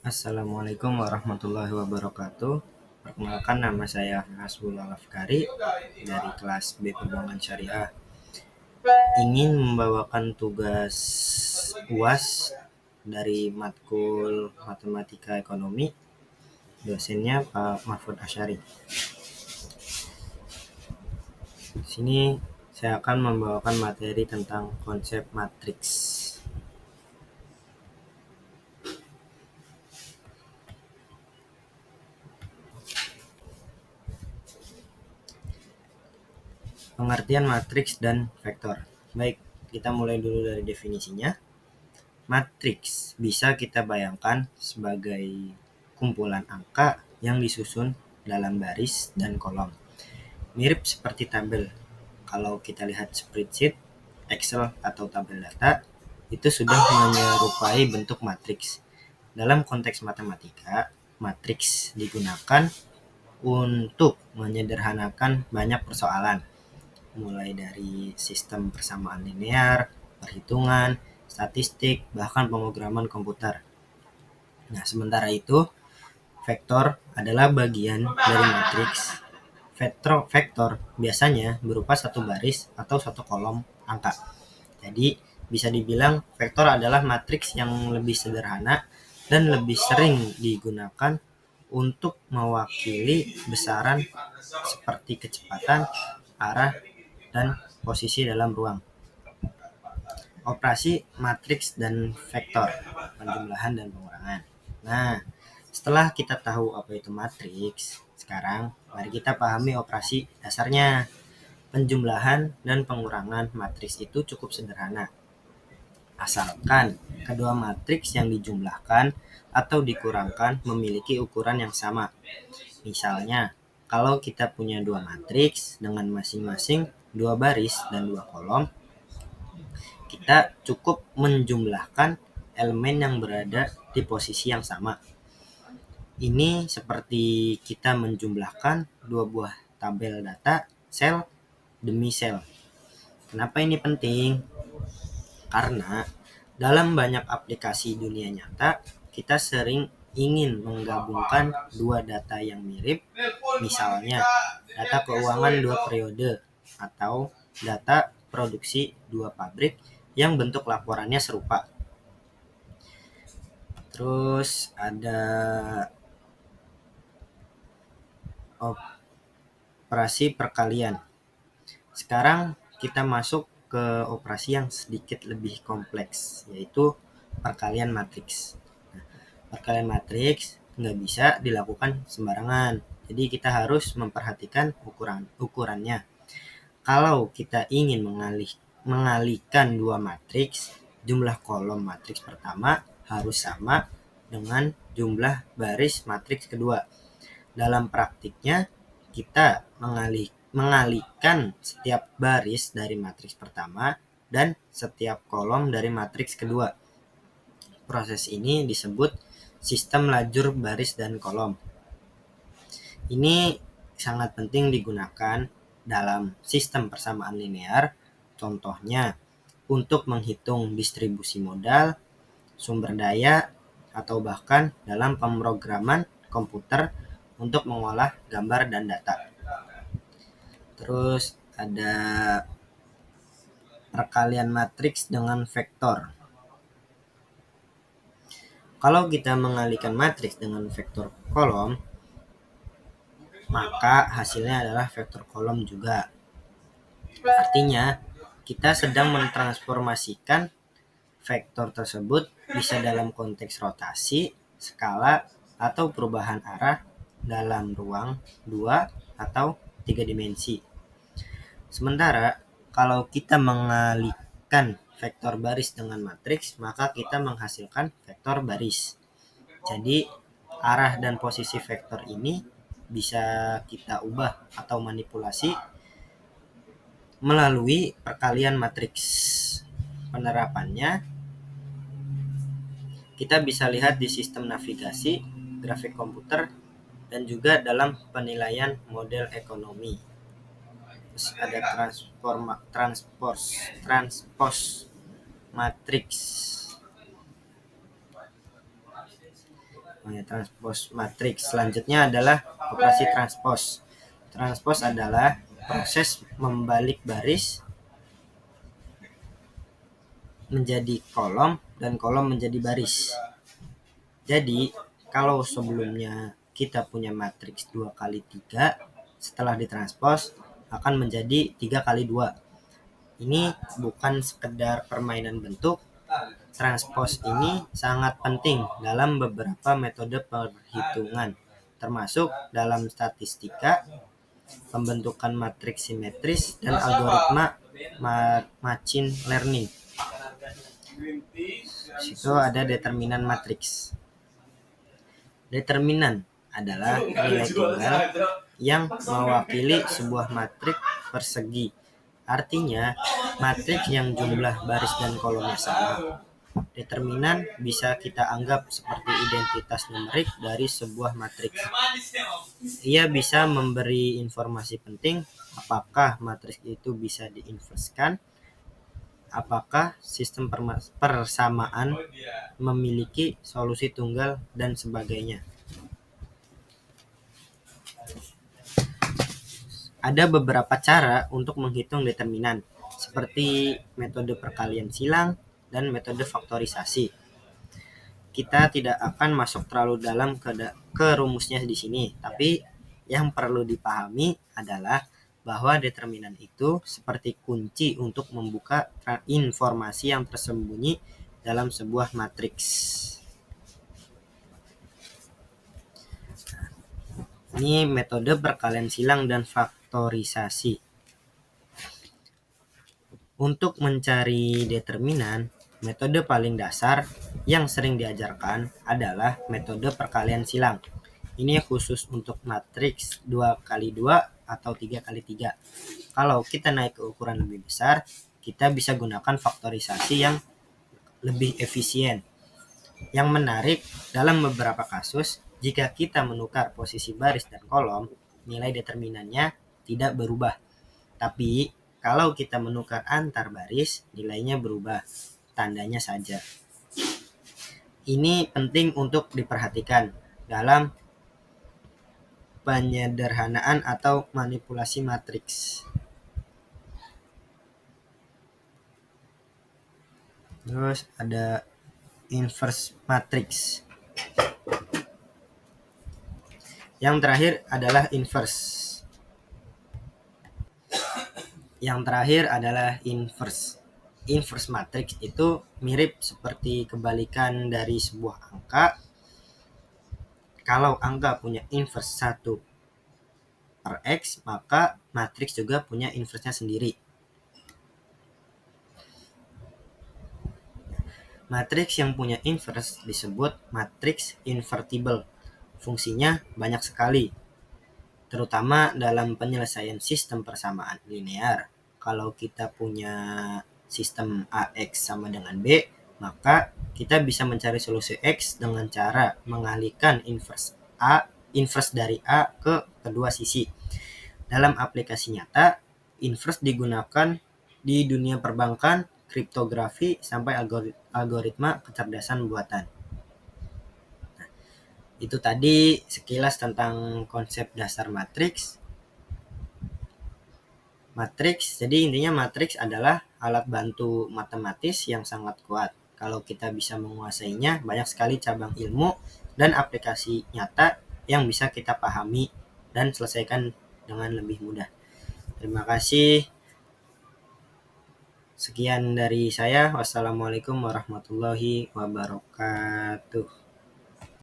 Assalamualaikum warahmatullahi wabarakatuh. Perkenalkan, nama saya Hasbullah Afkari dari kelas B Perbankan Syariah. Ingin membawakan tugas UAS dari matkul Matematika Ekonomi. Dosennya Pak Mahfud Asyari. Di sini saya akan membawakan materi tentang konsep matriks. Pengertian matriks dan vektor. Baik, kita mulai dulu dari definisinya. Matriks bisa kita bayangkan sebagai kumpulan angka yang disusun dalam baris dan kolom. Mirip seperti tabel. Kalau kita lihat spreadsheet, Excel atau tabel data, itu sudah menyerupai bentuk matriks. Dalam konteks matematika, matriks digunakan untuk menyederhanakan banyak persoalan, mulai dari sistem persamaan linear, perhitungan, statistik, bahkan pemrograman komputer. Nah, sementara itu, vektor adalah bagian dari matriks. Vektor biasanya berupa satu baris atau satu kolom angka. Jadi, bisa dibilang vektor adalah matriks yang lebih sederhana dan lebih sering digunakan untuk mewakili besaran seperti kecepatan, arah, dan posisi dalam ruang. Operasi matriks dan vektor, penjumlahan dan pengurangan. Nah, setelah kita tahu apa itu matriks, sekarang mari kita pahami operasi dasarnya. Penjumlahan dan pengurangan matriks itu cukup sederhana. Asalkan kedua matriks yang dijumlahkan atau dikurangkan memiliki ukuran yang sama. Misalnya, kalau kita punya dua matriks dengan masing-masing dua baris dan dua kolom, kita cukup menjumlahkan elemen yang berada di posisi yang sama. Ini seperti kita menjumlahkan dua buah tabel data sel demi sel. Kenapa ini penting? Karena dalam banyak aplikasi dunia nyata, kita sering ingin menggabungkan dua data yang mirip, misalnya data keuangan dua periode atau data produksi dua pabrik yang bentuk laporannya serupa. Terus ada operasi perkalian. Sekarang kita masuk ke operasi yang sedikit lebih kompleks, yaitu perkalian matriks. Nah, perkalian matriks nggak bisa dilakukan sembarangan, jadi kita harus memperhatikan ukurannya. Kalau kita ingin mengalihkan dua matriks, jumlah kolom matriks pertama harus sama dengan jumlah baris matriks kedua. Dalam praktiknya, kita mengalihkan setiap baris dari matriks pertama dan setiap kolom dari matriks kedua. Proses ini disebut sistem lajur baris dan kolom. Ini sangat penting digunakan dalam sistem persamaan linear, contohnya untuk menghitung distribusi modal, sumber daya, atau bahkan dalam pemrograman komputer untuk mengolah gambar dan data. Terus ada perkalian matriks dengan vektor. Kalau kita mengalihkan matriks dengan vektor kolom, maka hasilnya adalah vektor kolom juga. Artinya, kita sedang mentransformasikan vektor tersebut bisa dalam konteks rotasi, skala, atau perubahan arah dalam ruang 2 atau 3 dimensi. Sementara, kalau kita mengalihkan vektor baris dengan matriks, maka kita menghasilkan vektor baris. Jadi, arah dan posisi vektor ini bisa kita ubah atau manipulasi melalui perkalian matriks. Penerapannya, kita bisa lihat di sistem navigasi, grafik komputer, dan juga dalam penilaian model ekonomi. Terus ada transpose matriks. transpose matriks. Selanjutnya adalah operasi transpose. Transpose adalah proses membalik baris menjadi kolom dan kolom menjadi baris. Jadi kalau sebelumnya kita punya matriks 2x3, setelah ditranspose akan menjadi 3x2. Ini bukan sekedar permainan bentuk. Transpose ini sangat penting dalam beberapa metode perhitungan, termasuk dalam statistika, pembentukan matriks simetris, dan algoritma machine learning. Situ ada determinan matriks. Determinan adalah nilai tunggal yang mewakili sebuah matriks persegi. Artinya, matriks yang jumlah baris dan kolomnya sama. Determinan bisa kita anggap seperti identitas numerik dari sebuah matriks. Ia bisa memberi informasi penting, apakah matriks itu bisa diinverskan, apakah sistem persamaan memiliki solusi tunggal, dan sebagainya. Ada beberapa cara untuk menghitung determinan, seperti metode perkalian silang dan metode faktorisasi. Kita tidak akan masuk terlalu dalam ke rumusnya di sini, tapi yang perlu dipahami adalah bahwa determinan itu seperti kunci untuk membuka informasi yang tersembunyi dalam sebuah matriks. Ini metode perkalian silang dan faktorisasi. Untuk mencari determinan, metode paling dasar yang sering diajarkan adalah metode perkalian silang. Ini khusus untuk matriks 2x2 atau 3x3. Kalau kita naik ke ukuran lebih besar, kita bisa gunakan faktorisasi yang lebih efisien. Yang menarik, dalam beberapa kasus, jika kita menukar posisi baris dan kolom, nilai determinannya tidak berubah. Tapi kalau kita menukar antar baris, nilainya berubah, tandanya saja. Ini penting untuk diperhatikan dalam penyederhanaan atau manipulasi matriks. Terus ada inverse matrix. Yang terakhir adalah inverse. Inverse matrix itu mirip seperti kebalikan dari sebuah angka. Kalau angka punya inverse 1 per X, maka matriks juga punya inverse-nya sendiri. Matriks yang punya inverse disebut matriks invertible. Fungsinya banyak sekali, terutama dalam penyelesaian sistem persamaan linear. Kalau kita punya sistem AX sama dengan B, maka kita bisa mencari solusi X dengan cara mengalihkan inverse dari A ke kedua sisi. Dalam aplikasi nyata, inverse digunakan di dunia perbankan, kriptografi, sampai algoritma kecerdasan buatan. Nah, itu tadi sekilas tentang konsep dasar matriks. Jadi intinya matriks adalah alat bantu matematis yang sangat kuat. Kalau kita bisa menguasainya, banyak sekali cabang ilmu dan aplikasi nyata yang bisa kita pahami dan selesaikan dengan lebih mudah. Terima kasih. Sekian dari saya. Wassalamualaikum warahmatullahi wabarakatuh.